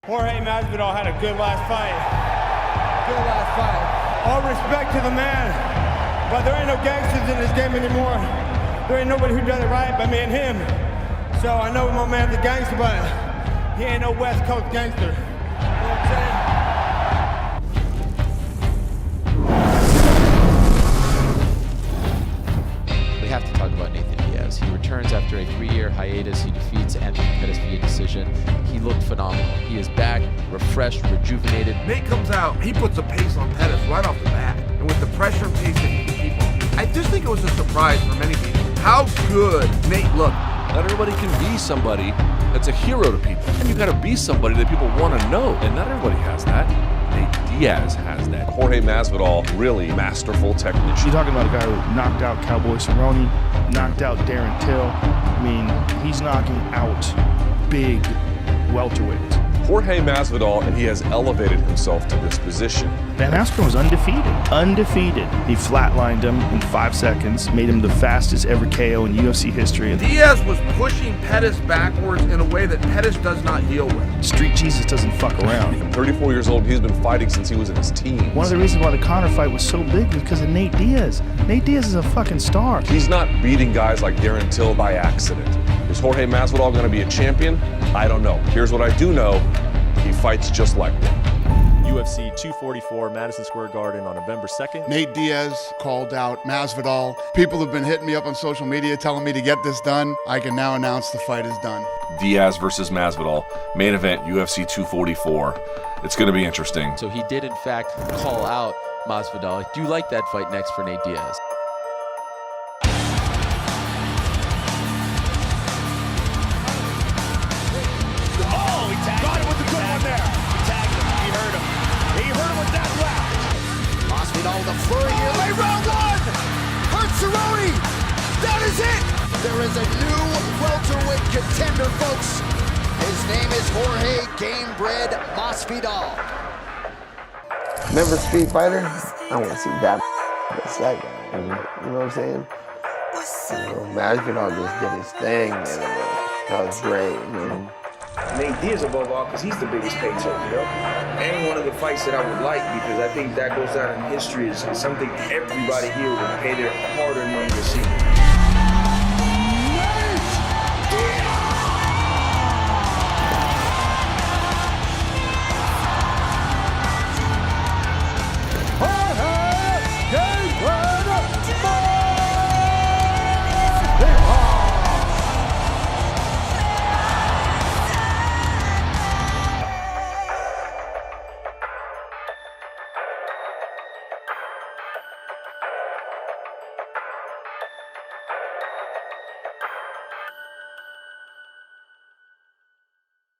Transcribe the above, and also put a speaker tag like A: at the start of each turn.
A: Jorge Masvidal had a good last fight. Good last fight. All respect to the man, but there ain't no gangsters in this game anymore. There ain't nobody who does it right but me and him. So I know my man's a gangster, but he ain't no West Coast gangster. You know what I'm saying?
B: We have to talk about Nathan Diaz. He returns after a 3-year hiatus. He defeats Anthony Pettis via decision. He looked phenomenal. He is back, refreshed, rejuvenated.
C: Nate comes out, he puts a pace on Pettis right off the bat. And with the pressure and pace that he can keep on, I just think it was a surprise for many people how good Nate looked.
D: Not everybody can be somebody that's a hero to people. And you gotta be somebody that people want to know. And not everybody has that. Nate Diaz has that.
E: Jorge Masvidal, really masterful technician.
F: You're talking about a guy who knocked out Cowboy Cerrone, knocked out Darren Till. I mean, he's knocking out big welterweights.
E: Jorge Masvidal, and he has elevated himself to this position.
F: Van Askren was undefeated. Undefeated. He flatlined him in 5 seconds, made him the fastest ever KO in UFC history.
C: Diaz was pushing Pettis backwards in a way that Pettis does not deal with.
F: Street Jesus doesn't fuck around.
E: At 34 years old, he's been fighting since he was in his teens.
F: One of the reasons why the Conor fight was so big was because of Nate Diaz. Nate Diaz is a fucking star.
E: He's not beating guys like Darren Till by accident. Is Jorge Masvidal going to be a champion? I don't know. Here's what I do know. He fights just like one.
G: UFC 244, Madison Square Garden on November 2nd.
H: Nate Diaz called out Masvidal. People have been hitting me up on social media telling me to get this done. I can now announce the fight is done.
D: Diaz versus Masvidal, main event, UFC 244. It's going to be interesting.
B: So he did, in fact, call out Masvidal. Do you like that fight next for Nate Diaz?
I: The flurry here, late round one! Hurt Cerrone! That is it! There is a new welterweight contender, folks. His name is Jorge Gamebred Masvidal.
J: Remember Street Fighter? I want to see that. That's that guy. You know what I'm saying? Masvidal just did his thing, man. That was great, man.
K: Nate Diaz above all because he's the biggest paycheck, you know? And one of the fights that I would like because I think that goes down in history is something everybody here would pay their hard-earned money to see.